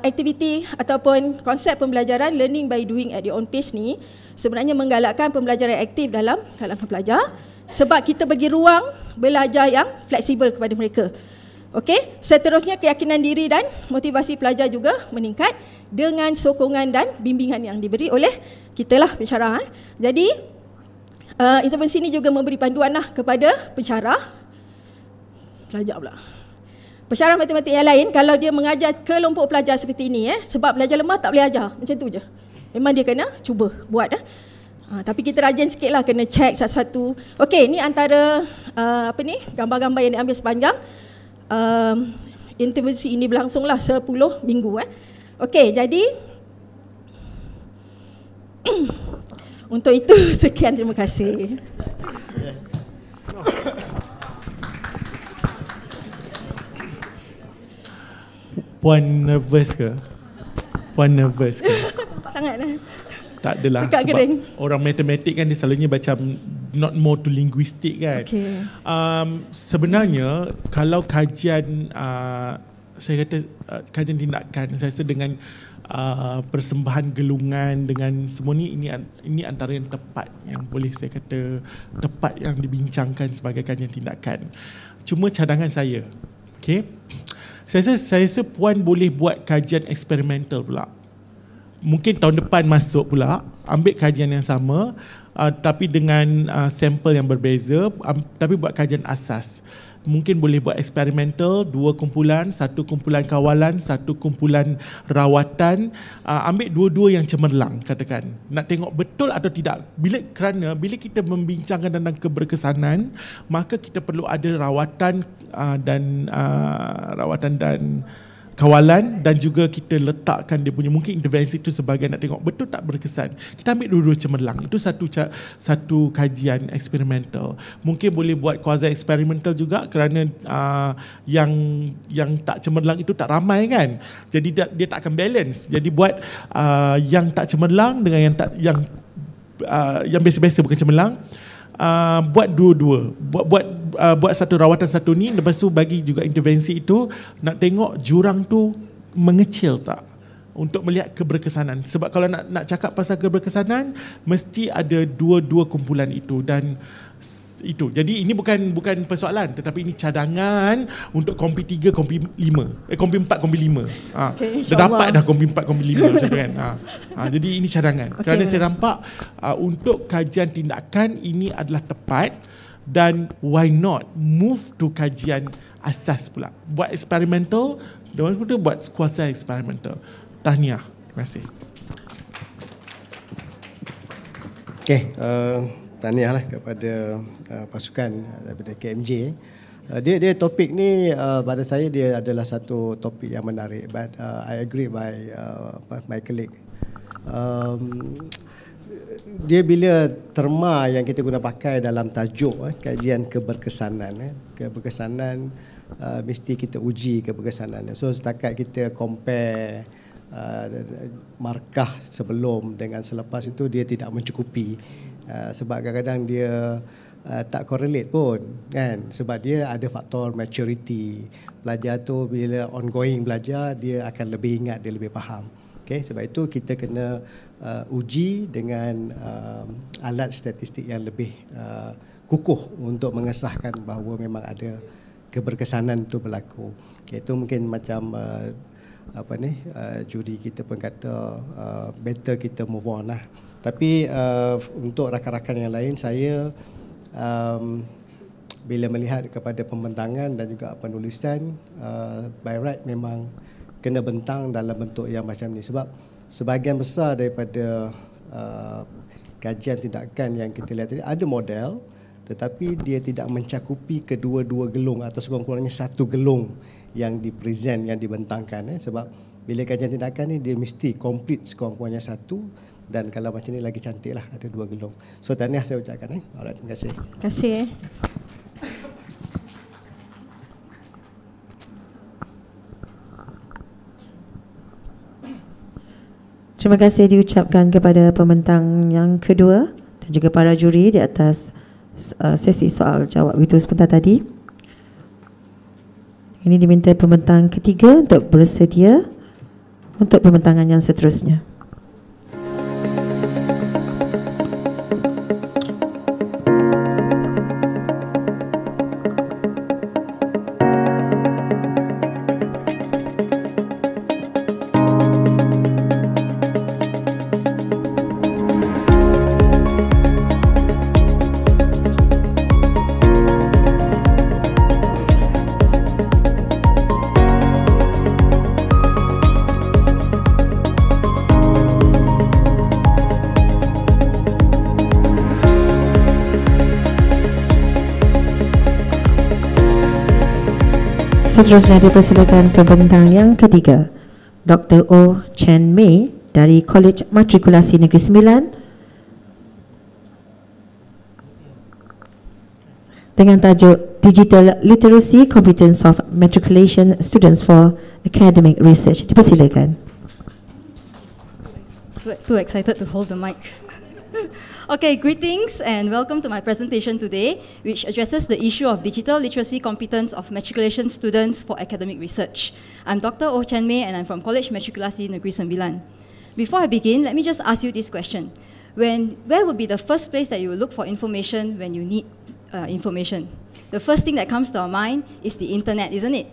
S5: aktiviti ataupun konsep pembelajaran learning by doing at your own pace ni sebenarnya menggalakkan pembelajaran aktif dalam kalangan pelajar sebab kita bagi ruang belajar yang fleksibel kepada mereka. Okey, seterusnya keyakinan diri dan motivasi pelajar juga meningkat dengan sokongan dan bimbingan yang diberi oleh kita lah pensyarah. Jadi intervensi ini juga memberi panduan lah kepada pensyarah pelajar pula. Pensyarah matematik yang lain kalau dia mengajar kelompok pelajar seperti ini sebab pelajar lemah tak boleh ajar macam tu je. Memang dia kena cuba buat tapi kita rajin sikit lah, kena check satu-satu. Okey, ni antara gambar-gambar yang diambil sepanjang intervensi ini berlangsunglah 10 minggu. Okey, jadi untuk itu sekian, terima kasih.
S4: Puan nervous ke? Puan nervous ke?
S5: Sangat.
S4: Tak adalah,
S5: Dekat
S4: sebab
S5: kering.
S4: orang matematik kan dia selalunya macam not more to linguistic kan.
S5: Okay.
S4: Sebenarnya kalau kajian saya kata kajian tindakan, saya rasa dengan persembahan gelungan dengan semua ni, ini antara yang tepat, yang boleh saya kata tepat yang dibincangkan sebagai kajian tindakan. Cuma cadangan saya, okay, saya rasa puan boleh buat kajian eksperimental pula. Mungkin tahun depan masuk pula, ambil kajian yang sama, tapi dengan sampel yang berbeza, tapi buat kajian asas. Mungkin boleh buat eksperimental, 2 kumpulan, 1 kumpulan kawalan, 1 kumpulan rawatan, ambil dua-dua yang cemerlang, katakan. Nak tengok betul atau tidak. Kerana bila kita membincangkan tentang keberkesanan, maka kita perlu ada rawatan dan kawalan, dan juga kita letakkan dia punya mungkin intervensi itu sebagai nak tengok betul tak berkesan. Kita ambil dua-dua cemerlang. Itu satu kajian eksperimental. Mungkin boleh buat quasi eksperimental juga, kerana yang tak cemerlang itu tak ramai kan. Jadi dia tak akan balance. Jadi buat yang tak cemerlang dengan yang biasa-biasa bukan cemerlang. Buat dua-dua, buat satu rawatan satu ni, lepas tu bagi juga intervensi itu, nak tengok jurang tu mengecil tak, untuk melihat keberkesanan. Sebab kalau nak cakap pasal keberkesanan, mesti ada dua-dua kumpulan itu, dan itu. Jadi ini bukan persoalan, tetapi ini cadangan untuk kompi 3, kompi 5, kompi 4, kompi 5.
S5: Okay,
S4: dah dapat dah kompi 4, kompi 5 macam tu kan. Jadi ini cadangan.
S5: Okay.
S4: Kerana saya nampak untuk kajian tindakan ini adalah tepat, dan why not move to kajian asas pula. Buat eksperimental, dan kita buat kuasa eksperimental. Tahniah. Terima kasih.
S3: Okey, tahniahlah kepada pasukan daripada KMJ. Dia topik ni pada saya dia adalah satu topik yang menarik, but I agree by my colleague. Dia bila terma yang kita guna pakai dalam tajuk kajian keberkesanan, keberkesanan mesti kita uji keberkesanan. So setakat kita compare markah sebelum dengan selepas itu, dia tidak mencukupi. Sebab kadang-kadang dia tak correlate pun kan, sebab dia ada faktor maturity. Pelajar tu bila ongoing belajar, dia akan lebih ingat, dia lebih faham. Okay, sebab itu kita kena uji dengan alat statistik yang lebih kukuh untuk mengesahkan bahawa memang ada keberkesanan tu berlaku. Okay, itu mungkin macam juri kita pun kata better kita move on lah. Tapi untuk rakan-rakan yang lain, saya bila melihat kepada pembentangan dan juga penulisan, by right memang kena bentang dalam bentuk yang macam ni. Sebab sebahagian besar daripada kajian tindakan yang kita lihat tadi ada model, tetapi dia tidak mencakupi kedua-dua gelung atau sekurang-kurangnya satu gelung yang dipresent, yang dibentangkan. Sebab bila kajian tindakan ni dia mesti complete sekurang-kurangnya satu, dan kalau macam ni lagi cantik lah, ada dua gelung. So tahniah saya ucapkan. Alright, terima kasih.
S5: Terima kasih.
S1: Terima kasih diucapkan kepada pembentang yang kedua dan juga para juri di atas sesi soal jawab itu sebentar tadi. Ini diminta pembentang ketiga untuk bersedia untuk pembentangan yang seterusnya. Seterusnya dipersilakan pembentang yang ketiga, Dr. Oh Chen Mei dari Kolej Matrikulasi Negeri Sembilan dengan tajuk Digital Literacy Competence of Matriculation Students for Academic Research. Dipersilakan.
S6: Too excited to hold the mic. Okay, greetings and welcome to my presentation today, which addresses the issue of digital literacy competence of matriculation students for academic research. I'm Dr. Oh Chen Mei and I'm from Kolej Matrikulasi Negeri Sembilan. Before I begin, let me just ask you this question. Where would be the first place that you will look for information when you need information? The first thing that comes to our mind is the internet, isn't it?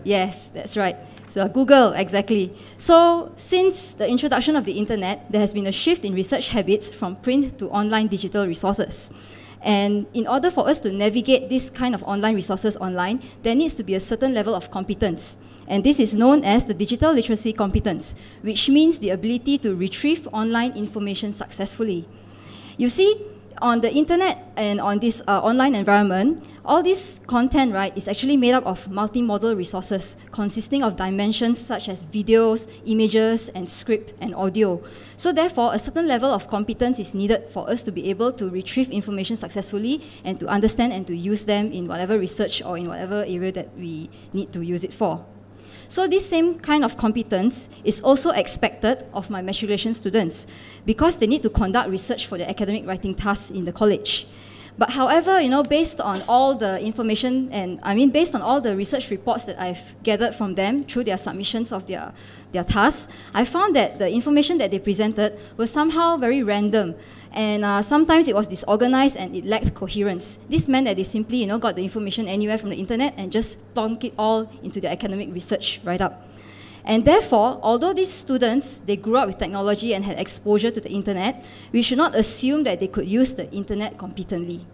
S6: Yes, that's right. So Google, exactly. So since the introduction of the internet, there has been a shift in research habits from print to online digital resources. And in order for us to navigate this kind of online resources online, there needs to be a certain level of competence. And this is known as the digital literacy competence, which means the ability to retrieve online information successfully. You see, on the internet and on this online environment, all this content, right, is actually made up of multimodal resources consisting of dimensions such as videos, images, and script and audio. So therefore, a certain level of competence is needed for us to be able to retrieve information successfully and to understand and to use them in whatever research or in whatever area that we need to use it for. So this same kind of competence is also expected of my matriculation students because they need to conduct research for their academic writing tasks in the college. But however, based on all the information based on all the research reports that I've gathered from them through their submissions of their tasks, I found that the information that they presented was somehow very random. And sometimes it was disorganized and it lacked coherence. This meant that they simply, got the information anywhere from the internet and just plonk it all into their academic research right up. And therefore, although these students, they grew up with technology and had exposure to the internet, we should not assume that they could use the internet competently.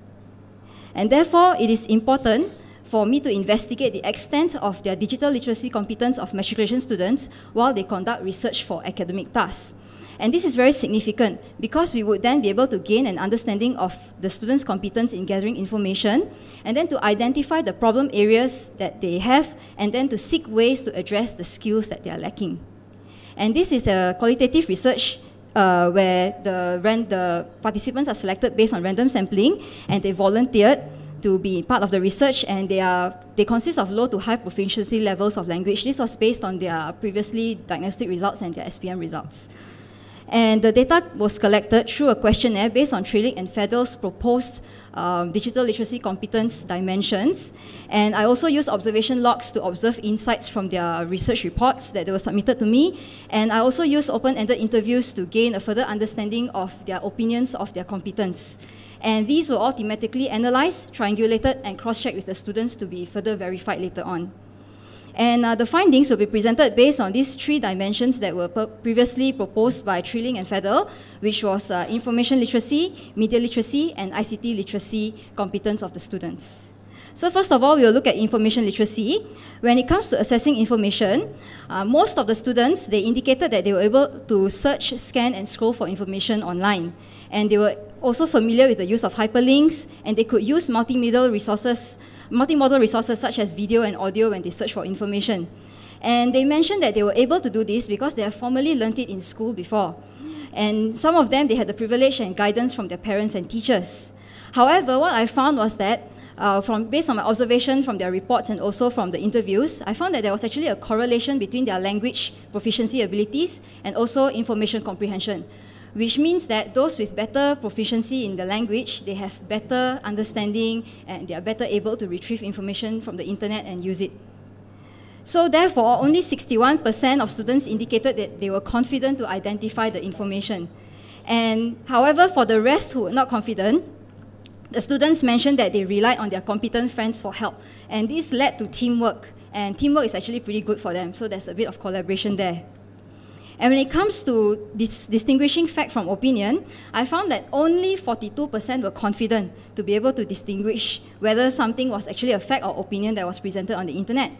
S6: And therefore, it is important for me to investigate the extent of their digital literacy competence of matriculation students while they conduct research for academic tasks. And this is very significant because we would then be able to gain an understanding of the students' competence in gathering information and then to identify the problem areas that they have and then to seek ways to address the skills that they are lacking. And this is a qualitative research where the participants are selected based on random sampling and they volunteered to be part of the research, and they consist of low to high proficiency levels of language. This was based on their previously diagnostic results and their SPM results. And the data was collected through a questionnaire based on Trillick and Fedel's proposed digital literacy competence dimensions. And I also used observation logs to observe insights from their research reports that they were submitted to me. And I also used open-ended interviews to gain a further understanding of their opinions of their competence. And these were all thematically analyzed, triangulated, and cross-checked with the students to be further verified later on. And the findings will be presented based on these three dimensions that were previously proposed by Trilling and Fedel, which was information literacy, media literacy, and ICT literacy competence of the students. So first of all, we'll look at information literacy. When it comes to assessing information, most of the students, they indicated that they were able to search, scan, and scroll for information online. And they were also familiar with the use of hyperlinks, and they could use multimodal resources such as video and audio when they search for information. And they mentioned that they were able to do this because they have formally learned it in school before. And some of them, they had the privilege and guidance from their parents and teachers. However, what I found was that based on my observation from their reports and also from the interviews, I found that there was actually a correlation between their language proficiency abilities and also information comprehension, which means that those with better proficiency in the language, they have better understanding and they are better able to retrieve information from the internet and use it. So therefore, only 61% of students indicated that they were confident to identify the information. And however, for the rest who were not confident, the students mentioned that they relied on their competent friends for help. And this led to teamwork. And teamwork is actually pretty good for them, so there's a bit of collaboration there. And when it comes to this distinguishing fact from opinion, I found that only 42% were confident to be able to distinguish whether something was actually a fact or opinion that was presented on the internet.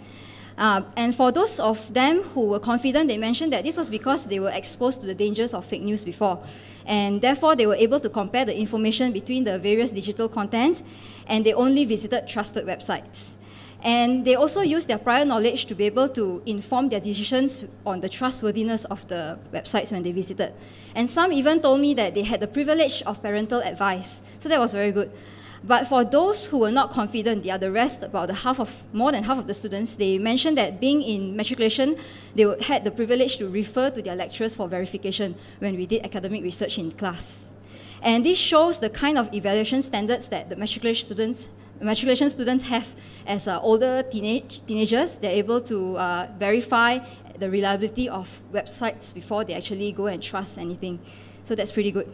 S6: And for those of them who were confident, they mentioned that this was because they were exposed to the dangers of fake news before. And therefore, they were able to compare the information between the various digital content, and they only visited trusted websites. And they also use their prior knowledge to be able to inform their decisions on the trustworthiness of the websites when they visited. And some even told me that they had the privilege of parental advice. So that was very good. But for those who were not confident, the rest, about more than half of the students, they mentioned that being in matriculation, they had the privilege to refer to their lecturers for verification when we did academic research in class. And this shows the kind of evaluation standards that the matriculation students have as older teenagers. They're able to verify the reliability of websites before they actually go and trust anything. So that's pretty good.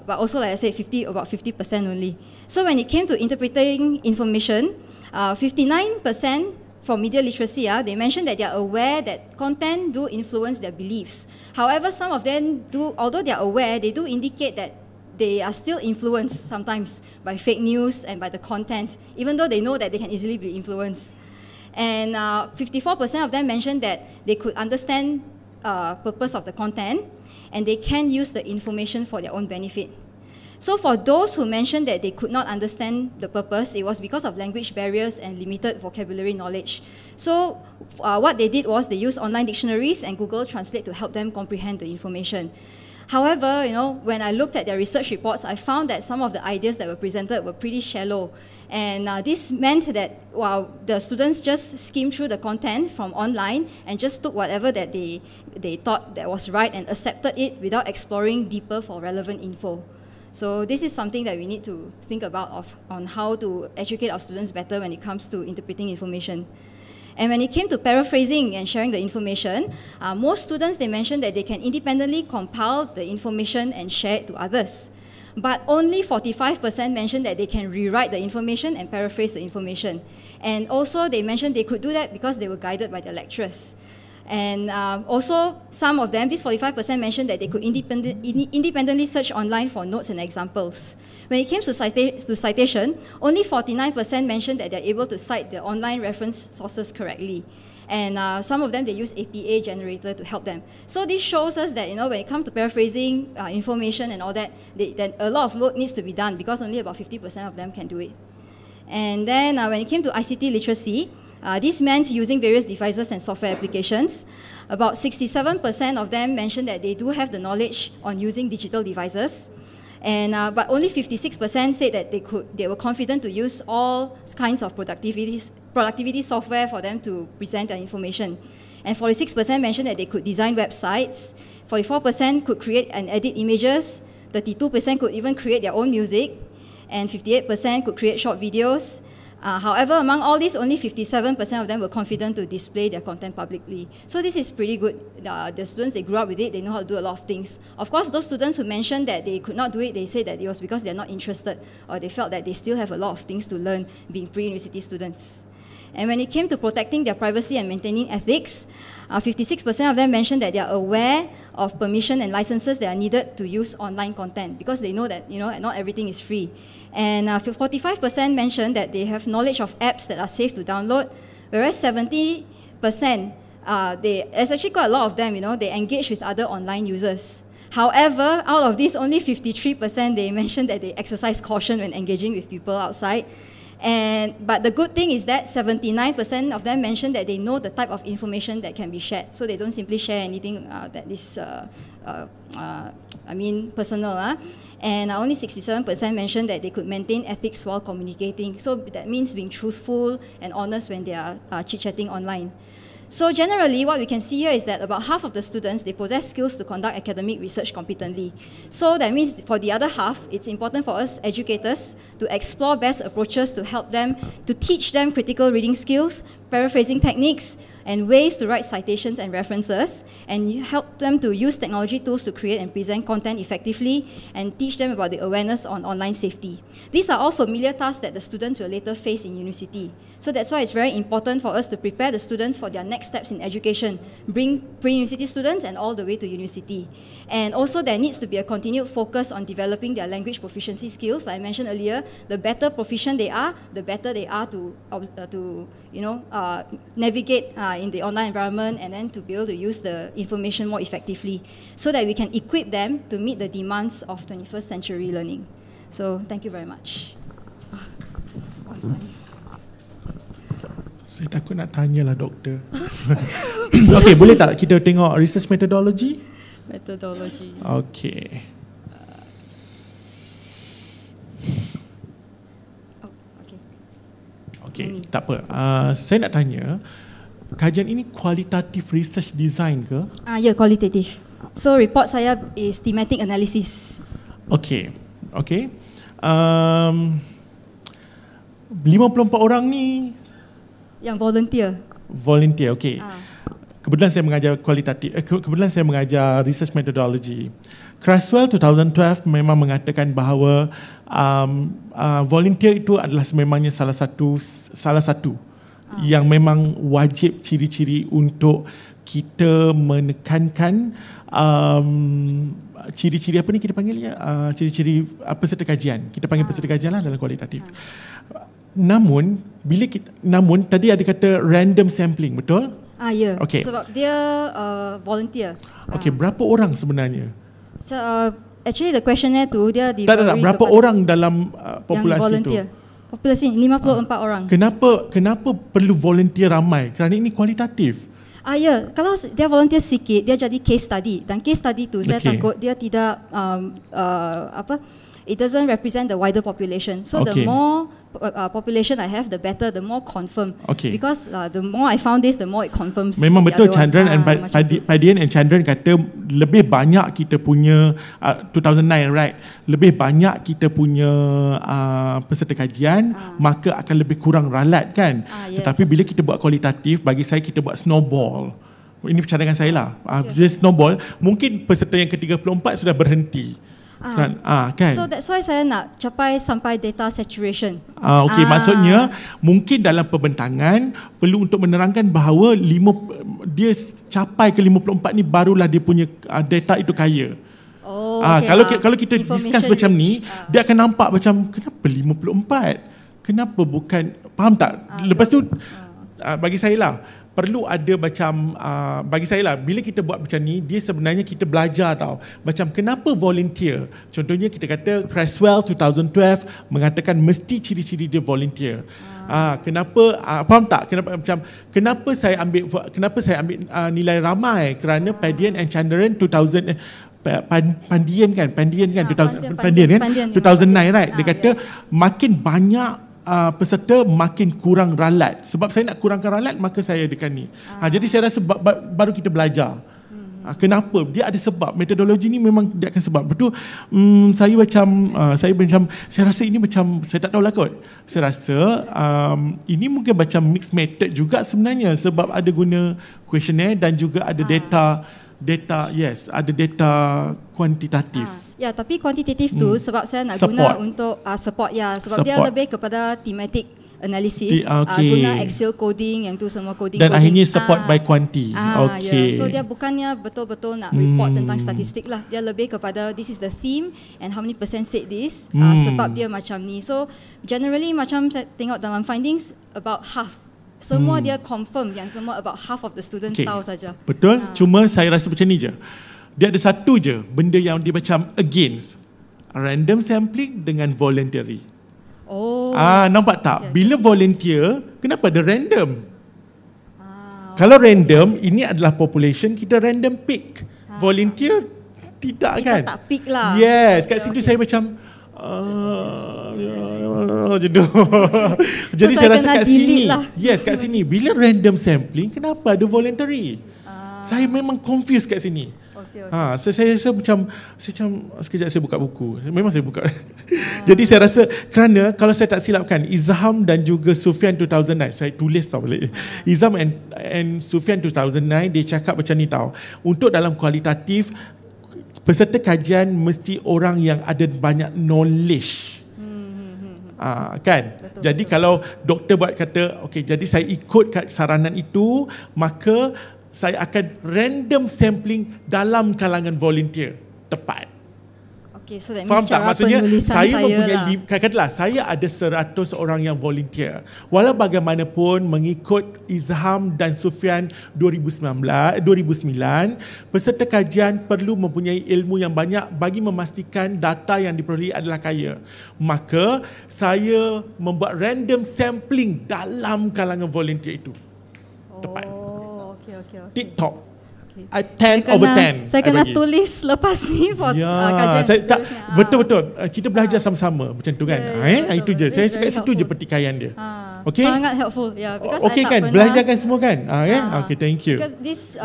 S6: But also, like I said, about 50% only. So when it came to interpreting information, 59% for media literacy, they mentioned that they are aware that content do influence their beliefs. However, some of them do, although they are aware, they do indicate that they are still influenced sometimes by fake news and by the content, even though they know that they can easily be influenced. And 54% of them mentioned that they could understand purpose of the content, and they can use the information for their own benefit. So for those who mentioned that they could not understand the purpose, it was because of language barriers and limited vocabulary knowledge. So what they did was they used online dictionaries and Google Translate to help them comprehend the information. However, when I looked at their research reports, I found that some of the ideas that were presented were pretty shallow. And this meant that the students just skimmed through the content from online and just took whatever that they thought that was right and accepted it without exploring deeper for relevant info. So this is something that we need to think about on how to educate our students better when it comes to interpreting information. And when it came to paraphrasing and sharing the information, most students, they mentioned that they can independently compile the information and share it to others. But only 45% mentioned that they can rewrite the information and paraphrase the information. And also they mentioned they could do that because they were guided by their lecturers. And also some of them, this 45% mentioned that they could independently search online for notes and examples. When it came to citation, only 49% mentioned that they're able to cite the online reference sources correctly. And some of them, they use APA generator to help them. So this shows us that, when it comes to paraphrasing information and all that, then a lot of work needs to be done because only about 50% of them can do it. And then when it came to ICT literacy, this meant using various devices and software applications. About 67% of them mentioned that they do have the knowledge on using digital devices. And, but only 56% said that they were confident to use all kinds of productivity software for them to present their information. And 46% mentioned that they could design websites, 44% could create and edit images, 32% could even create their own music, and 58% could create short videos. However, among all these, only 57% of them were confident to display their content publicly. So this is pretty good. The students, they grew up with it, they know how to do a lot of things. Of course, those students who mentioned that they could not do it, they said that it was because they're not interested, or they felt that they still have a lot of things to learn being pre-university students. And when it came to protecting their privacy and maintaining ethics, 56% of them mentioned that they are aware of permission and licenses that are needed to use online content because they know that not everything is free. And 45% mentioned that they have knowledge of apps that are safe to download, whereas 70%, there's actually quite a lot of them, they engage with other online users. However, out of these, only 53% they mentioned that they exercise caution when engaging with people outside. But the good thing is that 79% of them mentioned that they know the type of information that can be shared. So they don't simply share anything that is, personal. And only 67% mentioned that they could maintain ethics while communicating. So that means being truthful and honest when they are chit-chatting online. So generally, what we can see here is that about half of the students, they possess skills to conduct academic research competently. So that means for the other half, it's important for us educators to explore best approaches to help them, to teach them critical reading skills, paraphrasing techniques, and ways to write citations and references, and help them to use technology tools to create and present content effectively, and teach them about the awareness on online safety. These are all familiar tasks that the students will later face in university. So that's why it's very important for us to prepare the students for their next steps in education, bring pre-university students and all the way to university. And also there needs to be a continued focus on developing their language proficiency skills. Like I mentioned earlier, the better proficient they are, the better they are to navigate in the online environment, and then to be able to use the information more effectively so that we can equip them to meet the demands of 21st century learning. So thank you very much.
S4: Saya takut nak tanyalah doktor. Okey, boleh tak kita tengok research methodology?
S6: Methodology.
S4: Okey. Okey, tak apa. Saya nak tanya, kajian ini kualitatif research design ke?
S6: Ya, kualitatif. So report saya is thematic analysis.
S4: Okey. 54 orang ni
S6: yang volunteer.
S4: Okey. Kebetulan saya mengajar kualitatif, kebetulan saya mengajar research methodology. Creswell 2012 memang mengatakan bahawa volunteer itu adalah sememangnya salah satu yang memang wajib ciri-ciri untuk kita menekankan ciri-ciri apa ni kita panggilnya, ciri-ciri peserta kajian. Kita panggil peserta kajian lah dalam kualitatif. Namun tadi ada kata random sampling, betul?
S6: Ya.
S4: Okay.
S6: Sebab dia volunteer.
S4: Okey, berapa orang sebenarnya?
S6: So actually the questionnaire tu dia diberi
S4: tak, berapa orang dalam populasi
S6: yang volunteer
S4: tu?
S6: Populasi 54 orang.
S4: Kenapa perlu volunteer ramai? Kerana ini kualitatif.
S6: Ya, kalau dia volunteer sikit, dia jadi case study. Dan case study tu saya takut dia tidak it doesn't represent the wider population. So the more population I have, the better, the more confirm. Because the more I found this, the more it confirms.
S4: Memang betul, Chandran and Padian and Chandran kata lebih banyak kita punya 2009, right? Lebih banyak kita punya peserta kajian, maka akan lebih kurang ralat kan?
S6: Yes.
S4: Tetapi bila kita buat kualitatif, bagi saya kita buat snowball. Ini cadangan saya lah. Bila snowball, mungkin peserta yang ke-34 sudah berhenti. Kan?
S6: So that's why saya nak capai sampai data saturation.
S4: Maksudnya mungkin dalam pembentangan perlu untuk menerangkan bahawa dia capai ke 54 ni barulah dia punya data itu kaya. Kalau kita discuss macam ni, dia akan nampak macam kenapa 54? Kenapa bukan, faham tak? Lepas tu bagi saya lah, perlu ada macam bagi saya lah, bila kita buat macam ni, dia sebenarnya kita belajar tau. Macam kenapa volunteer? Contohnya kita kata Creswell 2012 mengatakan mesti ciri-ciri dia volunteer. Kenapa faham tak? Kenapa saya ambil nilai ramai? Kerana Padian and Chandran 2000 Pandian kan 2009, right? Dia kata makin banyak peserta makin kurang ralat. Sebab saya nak kurangkan ralat, maka saya adakan ni. Jadi saya rasa baru kita belajar. Kenapa? Dia ada sebab. Metodologi ni memang dia akan sebab. Betul. Saya rasa ini macam, saya tak tahulah kot. Saya rasa ini mungkin macam mixed method juga sebenarnya, sebab ada guna questionnaire dan juga ada ada data kuantitatif.
S6: Ya, tapi kuantitatif tu sebab saya nak guna untuk support sebab dia lebih kepada thematic analysis, guna Excel coding, yang tu semua coding.
S4: Dan akhirnya support by quanti.
S6: So dia bukannya betul-betul nak report tentang statistik lah. Dia lebih kepada this is the theme and how many percent said this, sebab dia macam ni. So generally macam saya tengok dalam findings about half. Semua dia confirm yang semua about half of the students tahu saja.
S4: Betul. Cuma saya rasa macam ni je. Dia ada satu je benda yang dia macam against. Random sampling dengan voluntary. Nampak tak? Bila volunteer, kenapa ada random? Kalau random, ini adalah population, kita random pick. Volunteer tidak
S6: kita
S4: kan?
S6: Kita tak pick lah.
S4: Yes, kat situ saya macam jadi saya rasa kat sini lah. Kat sini bila random sampling, kenapa ada voluntary? Saya memang confused kat sini. Saya rasa macam sekejap saya buka buku. Memang saya buka. Jadi saya rasa kerana kalau saya tak silapkan, Izham dan juga Sufian 2009, saya tulis tau balik. Izham and Sufian 2009 dia cakap macam ni tau. Untuk dalam kualitatif, peserta kajian mesti orang yang ada banyak knowledge. Kan? Betul, jadi kalau doktor buat kata, jadi saya ikut saranan itu, maka saya akan random sampling dalam kalangan volunteer. Tepat.
S6: Okay, so that
S4: Faham
S6: means
S4: tak?
S6: cara
S4: Maksudnya
S6: penulisan
S4: saya
S6: saya
S4: mempunyai
S6: lah.
S4: katakanlah saya ada 100 orang yang volunteer. Walau bagaimanapun mengikut Izham dan Sufian 2009, peserta kajian perlu mempunyai ilmu yang banyak bagi memastikan data yang diperoleh adalah kaya. Maka saya membuat random sampling dalam kalangan volunteer itu. Tepat.
S6: Oh, okay.
S4: TikTok.
S6: Okay.
S4: 10 over 10.
S6: Saya kena tulis lepas ni for kajian
S4: saya tak,
S6: seterusnya.
S4: betul. Kita belajar sama-sama macam tu kan. Itu je. Saya cakap situ je pertikaian dia. Okay?
S6: Sangat helpful. Yeah, because
S4: Okay
S6: I tak
S4: kan?
S6: pernah,
S4: Belajarkan semua kan? Okay, thank you.
S6: Because this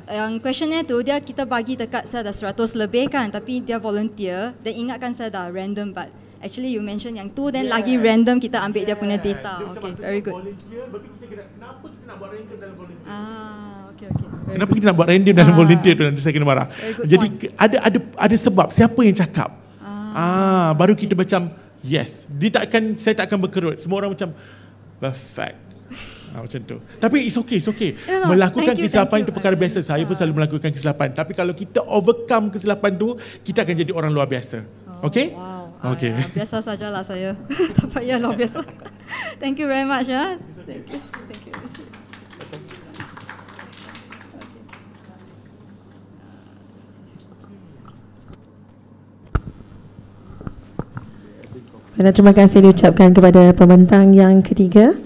S6: yang questionnaire tu dia kita bagi dekat saya dah 100 lebih kan, tapi dia volunteer dan ingatkan saya dah random, but actually you mention yang tu then lagi random kita ambil dia punya data. Okay, very good.
S4: Volunteer, berarti kita kena, kenapa kita nak buat random dalam volunteer?
S6: Okay.
S4: Kenapa kita nak buat random dalam volunteer tu, nanti saya kena marah. Jadi ada sebab siapa yang cakap. Baru kita macam yes. Saya tak akan berkerut. Semua orang macam perfect. Macam tu. Tapi it's okay. Melakukan kesilapan itu perkara biasa. Saya pun selalu melakukan kesilapan. Tapi kalau kita overcome kesilapan tu, kita akan jadi orang luar biasa. Okay?
S6: Wow.
S4: Okay.
S6: Biasa sajalah saya. Tak payah luar biasa. Thank you very much. Thank you.
S1: Terima kasih diucapkan kepada pembentang yang ketiga.